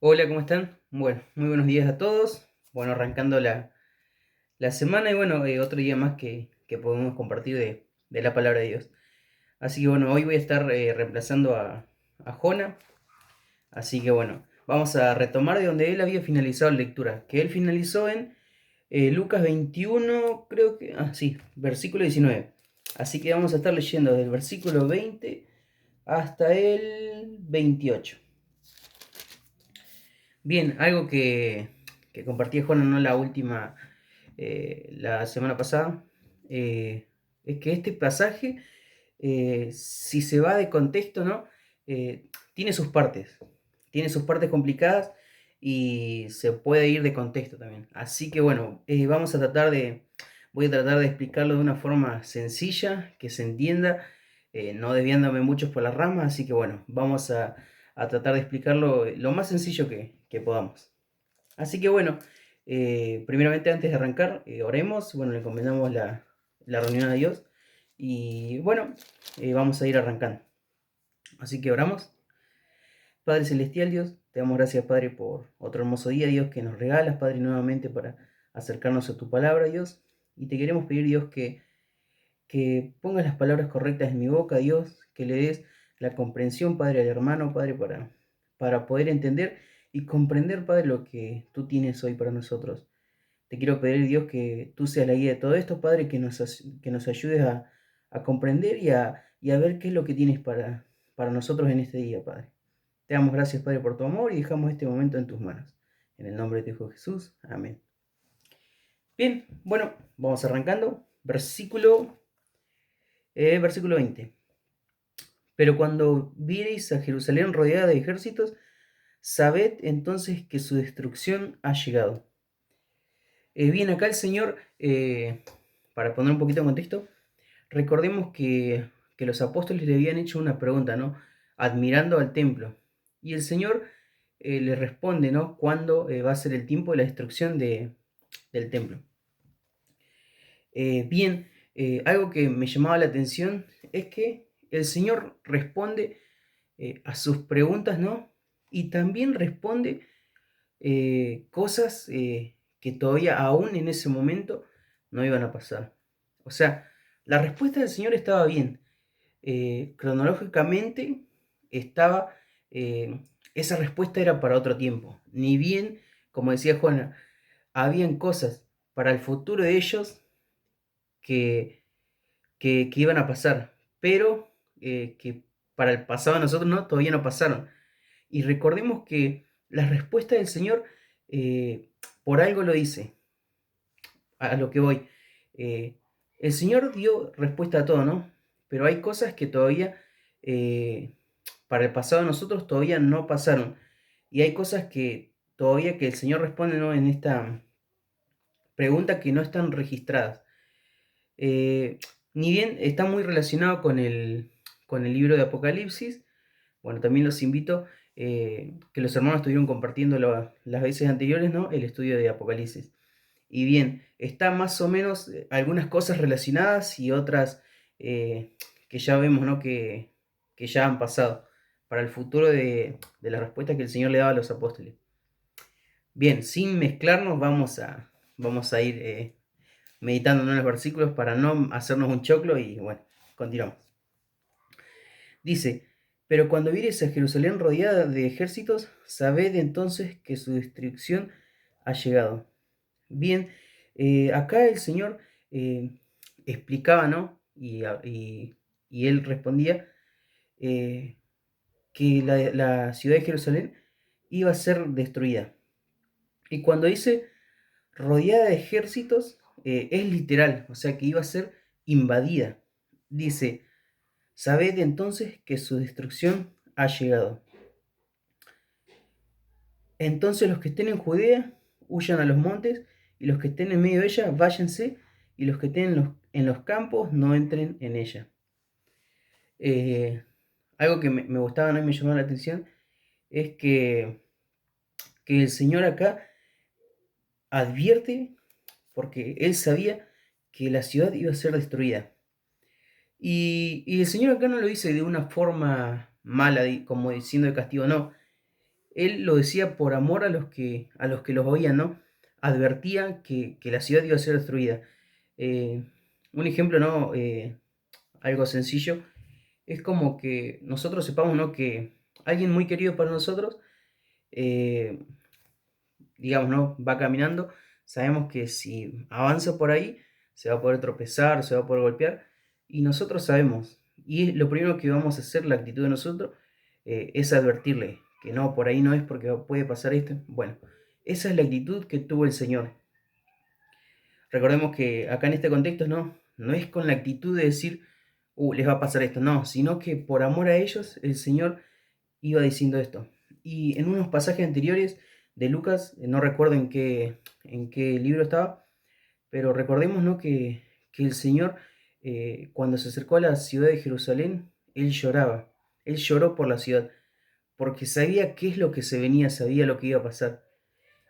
Hola, ¿cómo están? Bueno, muy buenos días a todos. Bueno, arrancando la semana y bueno, otro día más que podemos compartir de la palabra de Dios. Así que bueno, hoy voy a estar reemplazando a Jona. Así que bueno, vamos a retomar de donde él había finalizado la lectura. Que él finalizó en Lucas 21, creo que... Ah, sí, versículo 19. Así que vamos a estar leyendo desde el versículo 20 hasta el 28. Bien, algo que compartí Juan, no la última, la semana pasada, es que este pasaje, si se va de contexto, ¿no? Eh, tiene sus partes complicadas y se puede ir de contexto también. Así que bueno, voy a tratar de explicarlo de una forma sencilla, que se entienda, no desviándome mucho por las ramas, así que bueno, vamos a tratar de explicarlo lo más sencillo que podamos. Así que bueno, primeramente antes de arrancar, oremos, bueno, le encomendamos la reunión a Dios y bueno, vamos a ir arrancando. Así que oramos. Padre Celestial, Dios, te damos gracias, Padre, por otro hermoso día, Dios, que nos regalas, Padre, nuevamente para acercarnos a tu palabra, Dios. Y te queremos pedir, Dios, que pongas las palabras correctas en mi boca, Dios, que le des la comprensión, Padre, al hermano, Padre, para poder entender y comprender, Padre, lo que tú tienes hoy para nosotros. Te quiero pedir, Dios, que tú seas la guía de todo esto, Padre, que nos ayudes a comprender y a ver qué es lo que tienes para nosotros en este día, Padre. Te damos gracias, Padre, por tu amor y dejamos este momento en tus manos. En el nombre de tu Hijo Jesús. Amén. Bien, bueno, vamos arrancando. Versículo 20. Pero cuando viereis a Jerusalén rodeada de ejércitos, sabed entonces que su destrucción ha llegado. Bien, acá el Señor, para poner un poquito en contexto, recordemos que los apóstoles le habían hecho una pregunta, ¿no? Admirando al templo. Y el Señor le responde, ¿no? ¿Cuándo va a ser el tiempo de la destrucción del templo? Bien, algo que me llamaba la atención es que el Señor responde a sus preguntas, ¿no? Y también responde cosas que todavía aún en ese momento no iban a pasar. O sea, la respuesta del Señor estaba bien. Cronológicamente estaba, esa respuesta era para otro tiempo. Ni bien, como decía Juana, habían cosas para el futuro de ellos que, que iban a pasar, pero que para el pasado de nosotros no, todavía no pasaron. Y recordemos que la respuesta del Señor por algo lo dice, a lo que voy. Eh, el Señor dio respuesta a todo, ¿no? Pero hay cosas que todavía, eh, para el pasado de nosotros, todavía no pasaron. Y hay cosas que todavía que el Señor responde, ¿no? En esta pregunta que no están registradas. Eh, Ni bien está muy relacionado con el libro de Apocalipsis. Bueno, también los invito que los hermanos estuvieron compartiendo las veces anteriores, ¿no? El estudio de Apocalipsis. Y bien, está más o menos algunas cosas relacionadas y otras que ya vemos, ¿no? Que ya han pasado para el futuro de la respuesta que el Señor le daba a los apóstoles. Bien, sin mezclarnos, vamos a ir meditando en los versículos para no hacernos un choclo y bueno, continuamos. Dice, pero cuando vieres a Jerusalén rodeada de ejércitos, sabed entonces que su destrucción ha llegado. Bien, acá el Señor explicaba, ¿no? Y él respondía eh, que la ciudad de Jerusalén iba a ser destruida. Y cuando dice rodeada de ejércitos, es literal, o sea que iba a ser invadida. Dice, sabed entonces que su destrucción ha llegado. Entonces los que estén en Judea huyan a los montes, y los que estén en medio de ella váyanse, y los que estén en los campos no entren en ella. Algo que me gustaba, ¿no? Y me llamó la atención es que el Señor acá advierte, porque Él sabía que la ciudad iba a ser destruida. Y el Señor acá no lo dice de una forma mala, como diciendo de castigo, no. Él lo decía por amor a los que los oían, ¿no? Advertía que la ciudad iba a ser destruida. Eh, un ejemplo, ¿no? Algo sencillo, es como que nosotros sepamos, ¿no? Que alguien muy querido para nosotros, eh, digamos, ¿no? Va caminando, sabemos que si avanza por ahí, se va a poder tropezar, se va a poder golpear, y nosotros sabemos, y lo primero que vamos a hacer, la actitud de nosotros, es advertirle que no, por ahí no es porque puede pasar esto. Bueno, esa es la actitud que tuvo el Señor. Recordemos que acá en este contexto no es con la actitud de decir, les va a pasar esto, no, sino que por amor a ellos el Señor iba diciendo esto. Y en unos pasajes anteriores de Lucas, no recuerdo en qué libro estaba, pero recordemos, ¿no? Que el Señor, cuando se acercó a la ciudad de Jerusalén, Él lloraba. Él lloró por la ciudad, porque sabía qué es lo que se venía, sabía lo que iba a pasar.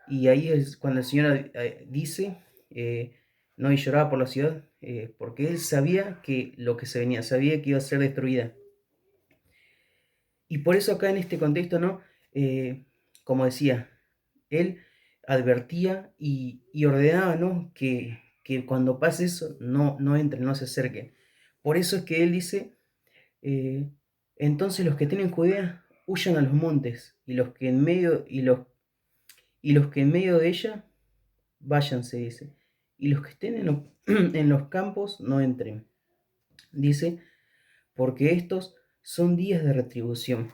Y ahí es cuando el Señor dice, eh, no, y lloraba por la ciudad, porque Él sabía que lo que se venía, sabía que iba a ser destruida. Y por eso acá en este contexto, ¿no? Como decía, él advertía y ordenaba, ¿no? Que cuando pase eso, no entren, no se acerquen. Por eso es que él dice, eh, entonces los que tienen Judea huyan a los montes, y los que en medio, y los que en medio de ella, váyanse, dice. Y los que estén en los campos, no entren. Dice, porque estos son días de retribución,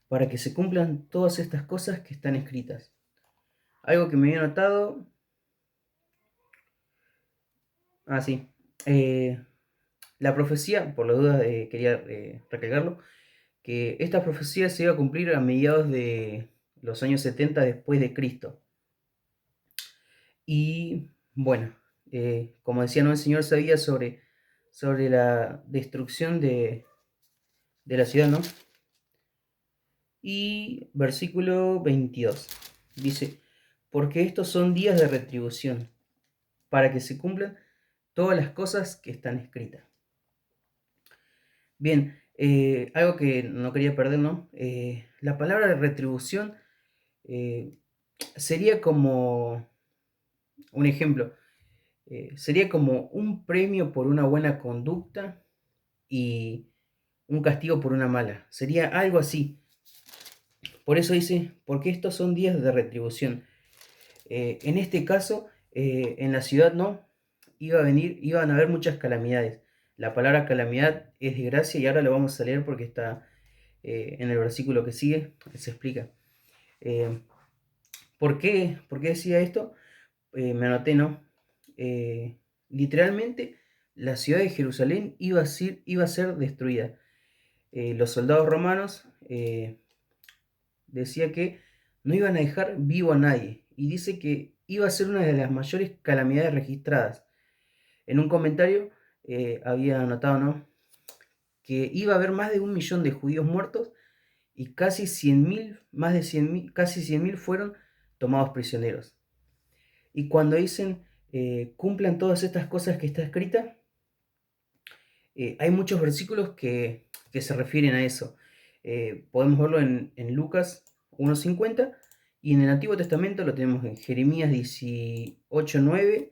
para que se cumplan todas estas cosas que están escritas. Algo que me había notado, sí, eh, la profecía, por las dudas quería recalcarlo, que esta profecía se iba a cumplir a mediados de los años 70 después de Cristo. Y bueno, como decía, ¿no? El Señor sabía sobre la destrucción de la ciudad, ¿no? Y versículo 22 dice, porque estos son días de retribución, para que se cumplan todas las cosas que están escritas. Bien, algo que no quería perder, ¿no? La palabra de retribución eh, sería como un ejemplo, sería como un premio por una buena conducta y un castigo por una mala. Sería algo así. Por eso dice, porque estos son días de retribución. En este caso, en la ciudad no, iban a haber muchas calamidades. La palabra calamidad es desgracia y ahora lo vamos a leer porque está en el versículo que sigue, se explica. Eh, ¿Por qué decía esto? Me anoté, ¿no? Eh, Literalmente, la ciudad de Jerusalén iba a ser destruida. Los soldados romanos decía que no iban a dejar vivo a nadie y dice que iba a ser una de las mayores calamidades registradas. En un comentario había anotado, ¿no? Que iba a haber más de 1 millón de judíos muertos y casi 100.000, más de 100.000, casi 100.000 fueron tomados prisioneros. Y cuando dicen cumplan todas estas cosas que está escrita, hay muchos versículos que se refieren a eso. Podemos verlo en Lucas 1.50 y en el Antiguo Testamento lo tenemos en Jeremías 18.9,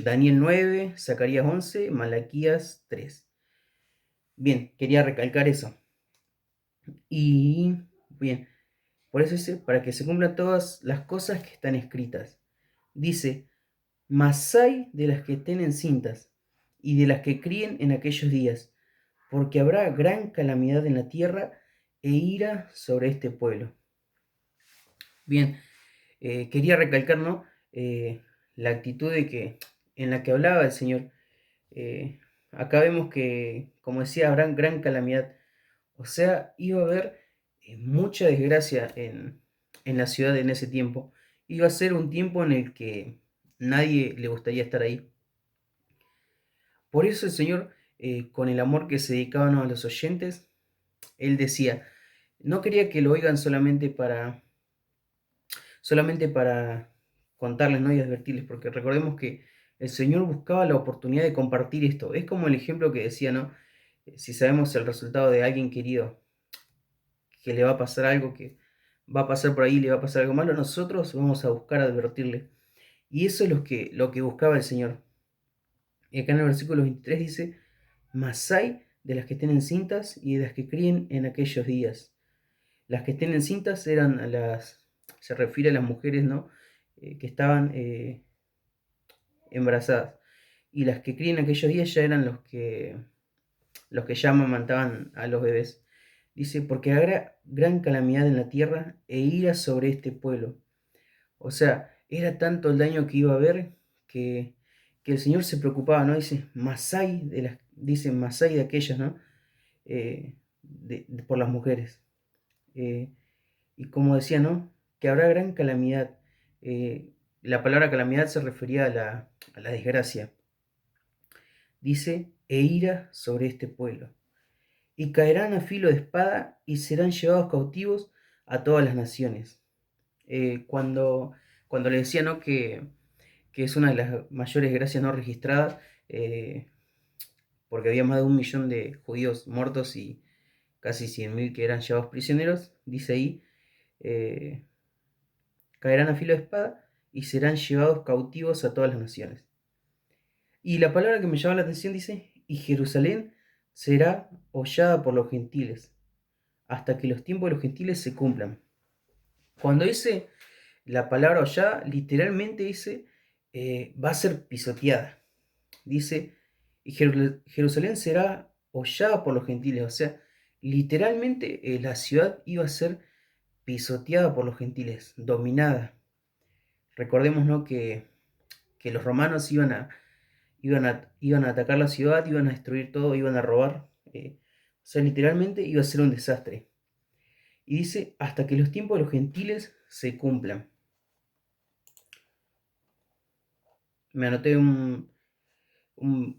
Daniel 9, Zacarías 11, Malaquías 3. Bien, quería recalcar eso. Y bien, por eso dice, para que se cumplan todas las cosas que están escritas. Dice, mas hay de las que estén encintas y de las que críen en aquellos días, porque habrá gran calamidad en la tierra e ira sobre este pueblo. Bien, quería recalcar, ¿no? La actitud en la que hablaba el Señor. Eh, Acá vemos que, como decía, habrá gran calamidad. O sea, iba a haber mucha desgracia en la ciudad en ese tiempo. Iba a ser un tiempo en el que nadie le gustaría estar ahí. Por eso el Señor, con el amor que se dedicaban a los oyentes, Él decía, no quería que lo oigan solamente para contarles, ¿no? Y advertirles, porque recordemos que el Señor buscaba la oportunidad de compartir esto. Es como el ejemplo que decía, ¿no? Si sabemos el resultado de alguien querido, que le va a pasar algo, que va a pasar por ahí, le va a pasar algo malo, nosotros vamos a buscar advertirle. Y eso es lo que buscaba el Señor. Y acá en el versículo 23 dice, mas hay de las que estén encintas y de las que críen en aquellos días. Las que estén encintas eran se refiere a las mujeres, ¿no? Que estaban embarazadas. Y las que críen en aquellos días ya eran los que ya amamantaban a los bebés. Dice, porque habrá gran calamidad en la tierra e ira sobre este pueblo. O sea, era tanto el daño que iba a haber que, que el Señor se preocupaba, ¿no? Dice, Masai de aquellas, ¿no? Por las mujeres. Eh, y como decía, ¿no? Que habrá gran calamidad. La palabra calamidad se refería a la desgracia. Dice, e ira sobre este pueblo. Y caerán a filo de espada y serán llevados cautivos a todas las naciones. Cuando le decía, ¿no? Que es una de las mayores gracias no registradas, porque había más de 1 millón de judíos muertos y casi 100.000 que eran llevados prisioneros, dice ahí, eh, caerán a filo de espada y serán llevados cautivos a todas las naciones. Y la palabra que me llama la atención dice, y Jerusalén será hollada por los gentiles, hasta que los tiempos de los gentiles se cumplan. Cuando dice la palabra hollada, literalmente dice, va a ser pisoteada. Dice, y Jerusalén será hollada por los gentiles, o sea, literalmente la ciudad iba a ser pisoteada por los gentiles, dominada. Recordemos, ¿no? que los romanos iban a atacar la ciudad, iban a destruir todo, iban a robar. O sea, literalmente iba a ser un desastre. Y dice, hasta que los tiempos de los gentiles se cumplan. Me anoté un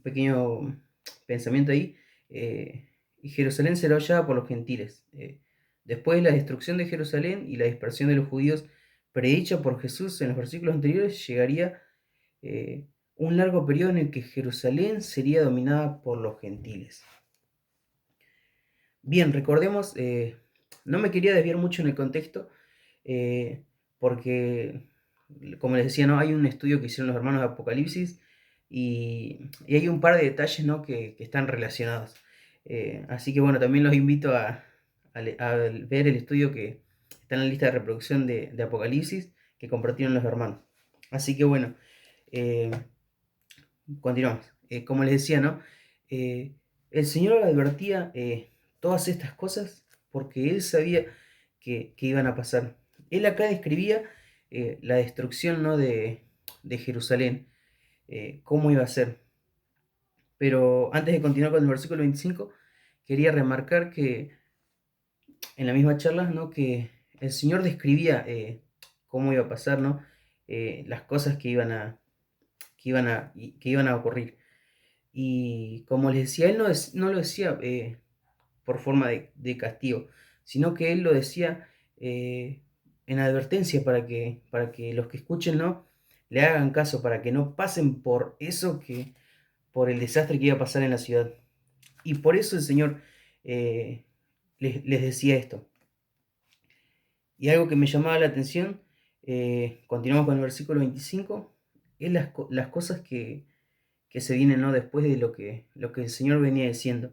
pequeño pensamiento ahí. Y Jerusalén será hollada por los gentiles. Después de la destrucción de Jerusalén y la dispersión de los judíos predicha por Jesús en los versículos anteriores, llegaría un largo periodo en el que Jerusalén sería dominada por los gentiles. Bien, recordemos, no me quería desviar mucho en el contexto, porque, como les decía, ¿no? Hay un estudio que hicieron los hermanos de Apocalipsis y hay un par de detalles, ¿no? que están relacionados. Así que bueno, también los invito a ver el estudio que está en la lista de reproducción de Apocalipsis que compartieron los hermanos. Así que bueno, eh, continuamos. Como les decía, ¿no? El Señor advertía todas estas cosas porque Él sabía que iban a pasar. Él acá describía la destrucción, ¿no? de Jerusalén, cómo iba a ser. Pero antes de continuar con el versículo 25, quería remarcar que en la misma charla, ¿no? que el Señor describía cómo iba a pasar, ¿no? Las cosas que iban a ocurrir. Y como les decía, él no lo decía por forma de castigo, sino que él lo decía en advertencia para que los que escuchen no le hagan caso, para que no pasen por eso, por el desastre que iba a pasar en la ciudad. Y por eso el Señor les decía esto. Y algo que me llamaba la atención, continuamos con el versículo 25, es las cosas que se vienen, ¿no? después de lo que el Señor venía diciendo.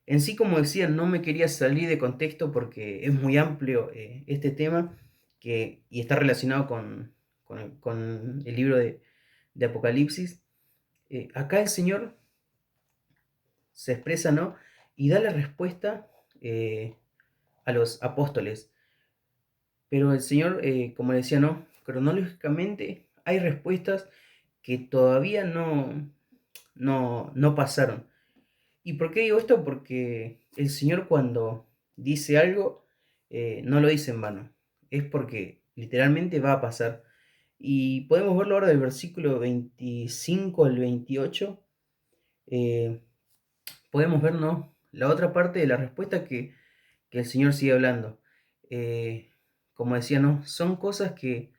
En sí, como decía, no me quería salir de contexto porque es muy amplio este tema y está relacionado con el libro de Apocalipsis. Acá el Señor se expresa, ¿no? Y da la respuesta a los apóstoles. Pero el Señor, como decía, ¿no? Cronológicamente hay respuestas que todavía no pasaron. ¿Y por qué digo esto? Porque el Señor cuando dice algo, no lo dice en vano. Es porque literalmente va a pasar. Y podemos verlo ahora del versículo 25 al 28. eh, Podemos ver, ¿no? La otra parte de la respuesta que el Señor sigue hablando. Como decía, ¿no? Son cosas que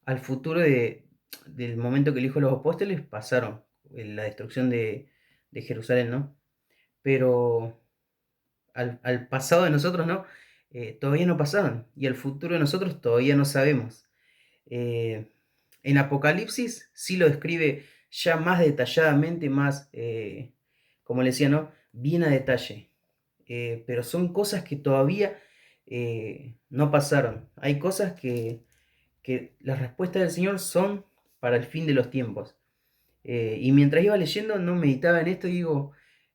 al futuro del momento que elijo los apóstoles pasaron. La destrucción de Jerusalén, ¿no? Pero al pasado de nosotros, ¿no? todavía no pasaron y el futuro de nosotros todavía no sabemos. Eh, en Apocalipsis sí lo describe ya más detalladamente, más, como le decía, ¿no? Bien a detalle. Pero son cosas que todavía no pasaron. Hay cosas que las respuestas del Señor son para el fin de los tiempos. Y mientras iba leyendo, no meditaba en esto y digo,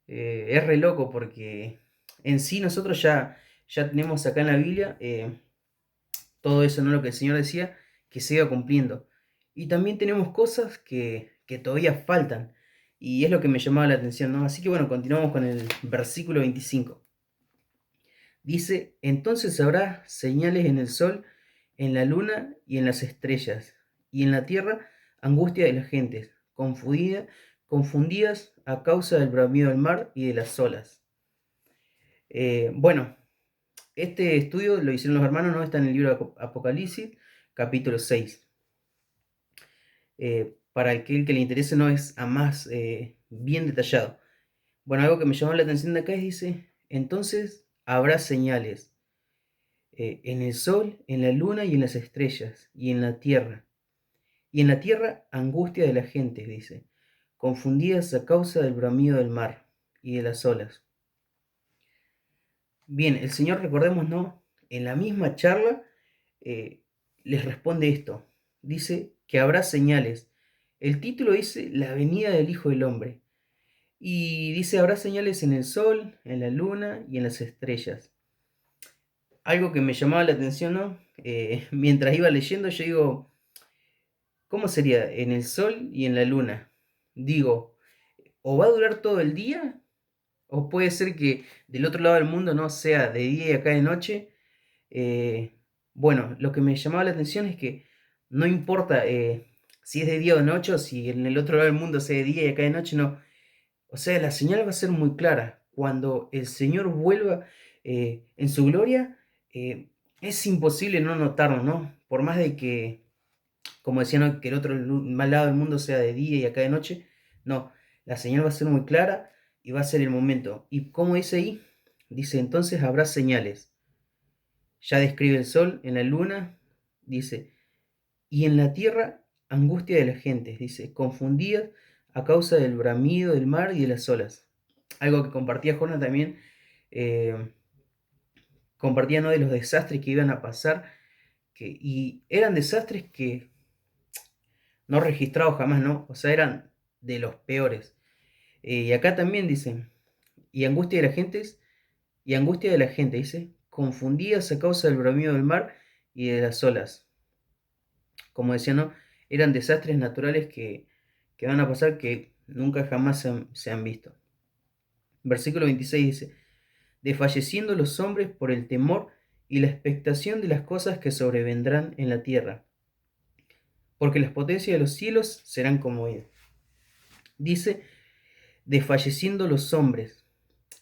es re loco porque en sí nosotros ya tenemos acá en la Biblia todo eso, ¿no? Lo que el Señor decía, que se iba cumpliendo. Y también tenemos cosas que todavía faltan. Y es lo que me llamaba la atención, ¿no? Así que bueno, continuamos con el versículo 25. Dice, entonces habrá señales en el sol, en la luna y en las estrellas, y en la tierra angustia de las gentes, confundidas a causa del bramido del mar y de las olas. Bueno, este estudio lo hicieron los hermanos, ¿no? Está en el libro de Apocalipsis, capítulo 6. Para aquel que le interese, no es a más bien detallado. Bueno, algo que me llamó la atención de acá es, dice, entonces habrá señales en el sol, en la luna y en las estrellas, y en la tierra. Y en la tierra angustia de la gente, dice, confundidas a causa del bramido del mar y de las olas. Bien, el Señor, recordemos, ¿no? En la misma charla eh, les responde esto. Dice que habrá señales. El título dice la venida del Hijo del Hombre. Y dice habrá señales en el sol, en la luna y en las estrellas. Algo que me llamaba la atención, ¿no? Mientras iba leyendo, yo digo, ¿cómo sería en el sol y en la luna? Digo, o va a durar todo el día, o puede ser que del otro lado del mundo no sea de día y acá de noche. Bueno, lo que me llamaba la atención es que no importa si es de día o de noche, o si en el otro lado del mundo sea de día y acá de noche, no. O sea, la señal va a ser muy clara. Cuando el Señor vuelva en su gloria, es imposible no notarlo, ¿no? Por más de que, como decía, ¿no? Que el otro mal lado del mundo sea de día y acá de noche, no. La señal va a ser muy clara y va a ser el momento. ¿Y cómo dice ahí? Dice, entonces habrá señales. Ya describe el sol en la luna, dice, y en la tierra angustia de la gente, dice, confundida a causa del bramido del mar y de las olas. Algo que compartía Jonás también, eh, compartía, ¿no? De los desastres que iban a pasar, y eran desastres que no registrados jamás, ¿no? O sea, eran de los peores. Y acá también dicen, y angustia de la gente, y angustia de la gente, dice, confundidas a causa del bramido del mar y de las olas. Como decía, ¿no? Eran desastres naturales que van a pasar que nunca jamás se han visto. Versículo 26 dice, desfalleciendo los hombres por el temor y la expectación de las cosas que sobrevendrán en la tierra, porque las potencias de los cielos serán conmovidas. Dice, desfalleciendo los hombres.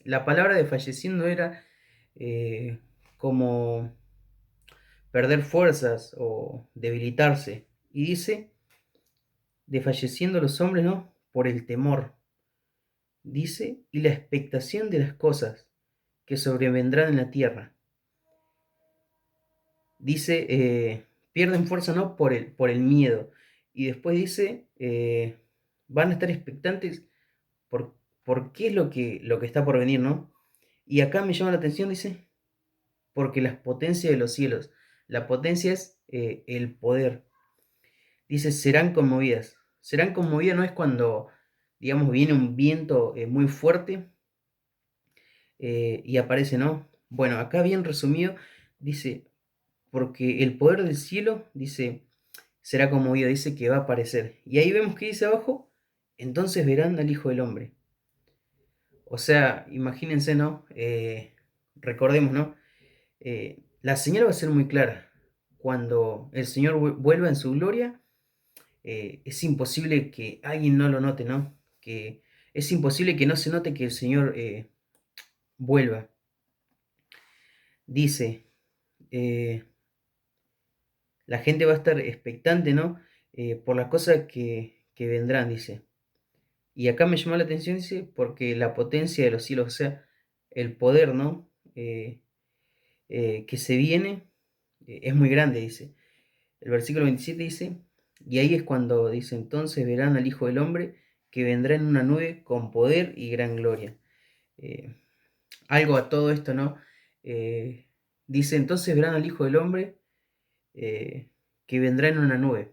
La palabra desfalleciendo era como perder fuerzas o debilitarse. Y dice, desfalleciendo los hombres, ¿no? Por el temor. Dice, y la expectación de las cosas que sobrevendrán en la tierra. Dice, pierden fuerza, ¿no? Por el miedo. Y después dice, van a estar expectantes por, por qué es lo que está por venir, ¿no? Y acá me llama la atención, dice, porque las potencias de los cielos, la potencia es el poder. Dice, serán conmovidas. Serán conmovidas no es cuando, digamos, viene un viento muy fuerte y aparece, ¿no? Bueno, acá bien resumido, dice, porque el poder del cielo, dice, será conmovido, dice que va a aparecer. Y ahí vemos que dice abajo, entonces verán al Hijo del Hombre. O sea, imagínense, ¿no? Recordemos, ¿no? La señal va a ser muy clara. Cuando el Señor vuelva en su gloria, es imposible que alguien no lo note, ¿no? Que es imposible que no se note que el Señor vuelva. Dice, eh, la gente va a estar expectante, ¿no? Por las cosas que vendrán, dice. Y acá me llamó la atención, dice, porque la potencia de los cielos, o sea, el poder, ¿no? que se viene es muy grande, dice. El versículo 27 dice, y ahí es cuando dice, entonces verán al Hijo del Hombre que vendrá en una nube con poder y gran gloria. Eh, Algo a todo esto, ¿no? Eh, Dice, entonces verán al Hijo del Hombre que vendrá en una nube.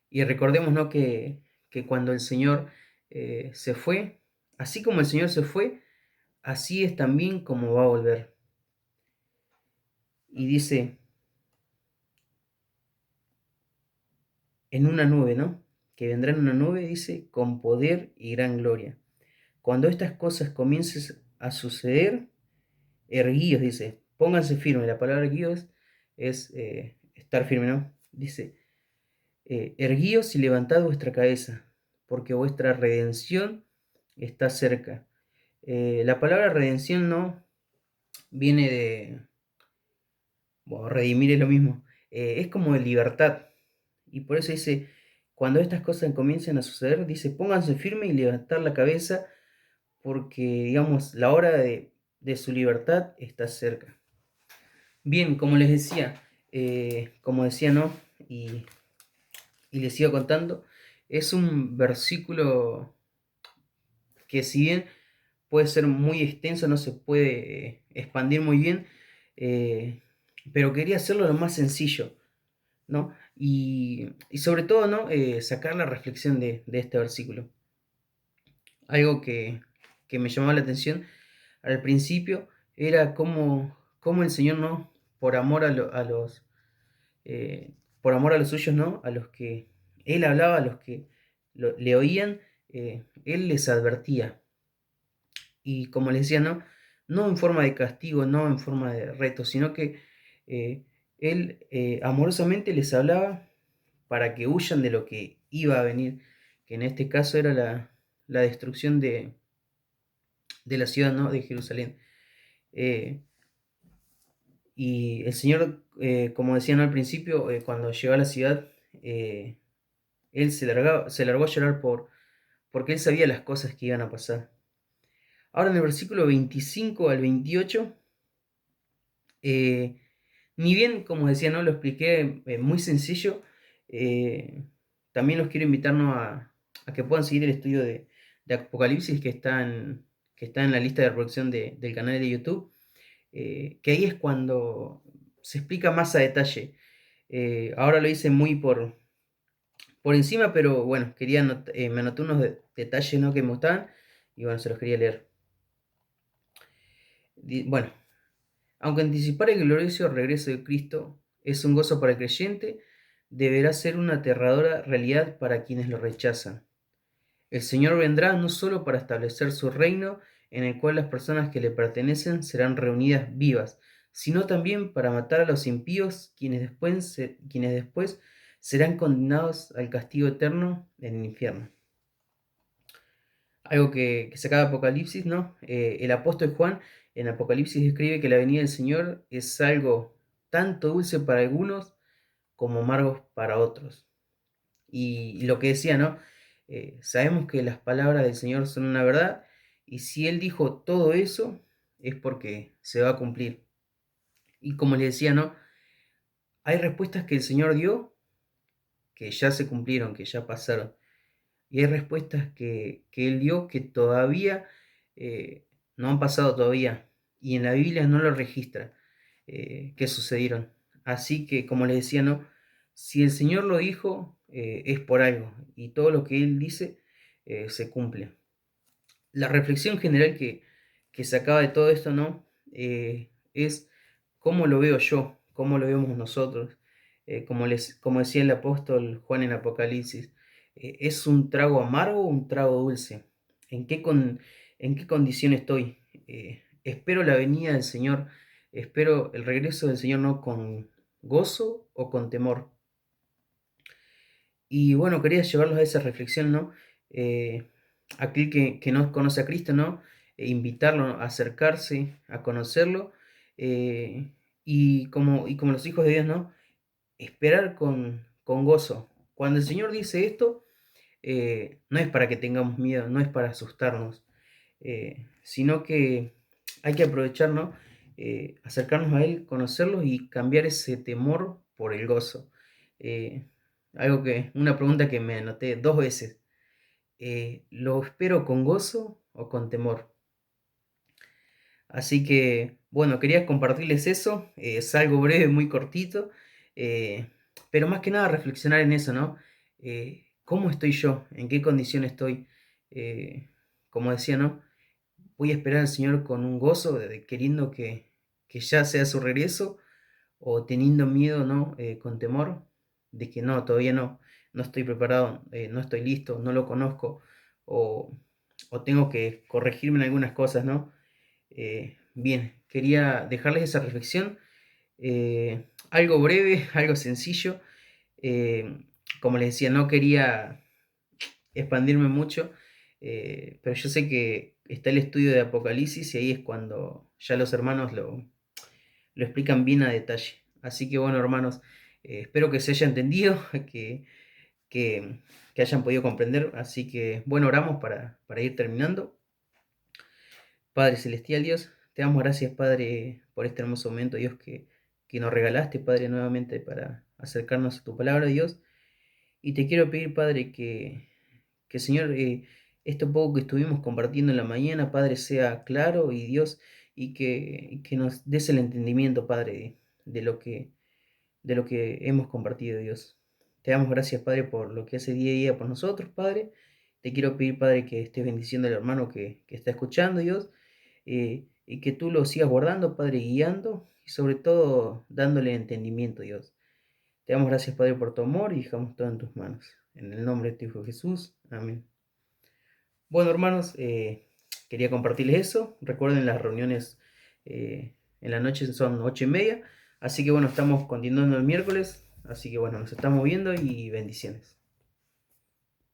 Y recordemos, ¿no? Que cuando el Señor se fue, así como el Señor se fue, así es también como va a volver. Y dice, en una nube, ¿no? Que vendrá en una nube, dice, con poder y gran gloria. Cuando estas cosas comiencen a suceder, erguíos, dice, pónganse firmes. La palabra erguíos es estar firme, ¿no? Dice, erguíos y levantad vuestra cabeza, porque vuestra redención está cerca. La palabra redención no viene de, bueno, redimir es lo mismo, es como de libertad. Y por eso dice, cuando estas cosas comiencen a suceder, dice, pónganse firmes y levantar la cabeza, porque, digamos, la hora de su libertad está cerca. Bien, como les decía, como decía, ¿no? Y les sigo contando, es un versículo que si bien puede ser muy extenso, no se puede expandir muy bien, eh, pero quería hacerlo lo más sencillo, ¿no? Y sobre todo, ¿no? Sacar la reflexión de este versículo. Algo que me llamaba la atención al principio era cómo el Señor, ¿no? Por amor a los, por amor a los suyos, ¿no? A los que Él hablaba, a los que le oían, Él les advertía. Y como les decía, ¿no? No en forma de castigo, no en forma de reto, sino que eh, Él amorosamente les hablaba para que huyan de lo que iba a venir, que en este caso era la destrucción de la ciudad, ¿no? De Jerusalén. Eh, y el Señor, como decían al principio, cuando llegó a la ciudad, eh, Él se largó a llorar porque Él sabía las cosas que iban a pasar. Ahora en el versículo 25 al 28, eh, ni bien, como decía, no lo expliqué muy sencillo, eh, también los quiero invitar, ¿no? a que puedan seguir el estudio de Apocalipsis que está en la lista de reproducción del canal de YouTube, que ahí es cuando se explica más a detalle. Ahora lo hice muy por encima, pero bueno, me anoté unos detalles, ¿no? Que me gustaban y bueno, se los quería leer. Bueno, aunque anticipar el glorioso regreso de Cristo es un gozo para el creyente, deberá ser una aterradora realidad para quienes lo rechazan. El Señor vendrá no solo para establecer su reino, en el cual las personas que le pertenecen serán reunidas vivas, sino también para matar a los impíos, quienes después serán condenados al castigo eterno en el infierno. Algo que saca de Apocalipsis, ¿no? El apóstol Juan en Apocalipsis describe que la venida del Señor es algo tanto dulce para algunos como amargos para otros. Y lo que decía, ¿no? Sabemos que las palabras del Señor son una verdad y si Él dijo todo eso es porque se va a cumplir. Y como les decía, ¿no? Hay respuestas que el Señor dio que ya se cumplieron, que ya pasaron. Y hay respuestas que Él dio que todavía no han pasado todavía. Y en la Biblia no lo registra que sucedieron. Así que, como les decía, ¿no? Si el Señor lo dijo, es por algo. Y todo lo que Él dice se cumple. La reflexión general que sacaba de todo esto, ¿no? Es cómo lo veo yo, cómo lo vemos nosotros. Como decía el apóstol Juan en Apocalipsis, ¿es un trago amargo o un trago dulce? ¿En qué condición estoy? Espero la venida del Señor, espero el regreso del Señor no con gozo o con temor. Y bueno, quería llevarlos a esa reflexión, ¿no? Aquel que no conoce a Cristo, ¿no? Invitarlo a acercarse, a conocerlo, eh, y como los hijos de Dios, ¿no? Esperar con gozo. Cuando el Señor dice esto, no es para que tengamos miedo, no es para asustarnos, sino que hay que aprovechar, ¿no? acercarnos a Él, conocerlo y cambiar ese temor por el gozo. Eh, una pregunta que me anoté 2 veces. ¿Lo espero con gozo o con temor? Así que, bueno, quería compartirles eso. Es algo breve, muy cortito, eh, pero más que nada reflexionar en eso, ¿no? ¿Cómo estoy yo? ¿En qué condición estoy? Eh, Como decía, ¿no? Voy a esperar al Señor con un gozo, queriendo que ya sea su regreso, o teniendo miedo, ¿no? Con temor de que no, todavía no estoy preparado, no estoy listo, no lo conozco, o, o tengo que corregirme en algunas cosas, ¿no? Bien, quería dejarles esa reflexión, algo breve, algo sencillo. eh, Como les decía, no quería expandirme mucho, pero yo sé que está el estudio de Apocalipsis y ahí es cuando ya los hermanos lo explican bien a detalle. Así que bueno, hermanos, espero que se haya entendido, que, que hayan podido comprender. Así que bueno, oramos para ir terminando. Padre Celestial, Dios, te damos gracias, Padre, por este hermoso momento, Dios, que nos regalaste, Padre, nuevamente para acercarnos a tu palabra, Dios. Y te quiero pedir, Padre, que Señor, esto poco que estuvimos compartiendo en la mañana, Padre, sea claro y Dios, y que nos des el entendimiento, Padre, de lo que hemos compartido, Dios. Te damos gracias, Padre, por lo que hace día a día por nosotros, Padre. Te quiero pedir, Padre, que estés bendiciendo al hermano que está escuchando, Dios, y que tú lo sigas guardando, Padre, guiando y sobre todo dándole entendimiento, Dios. Te damos gracias, Padre, por tu amor y dejamos todo en tus manos. En el nombre de tu Hijo Jesús. Amén. Bueno, hermanos, quería compartirles eso. Recuerden, las reuniones en la noche son 8:30. Así que bueno, estamos continuando el miércoles. Así que bueno, nos estamos viendo y bendiciones.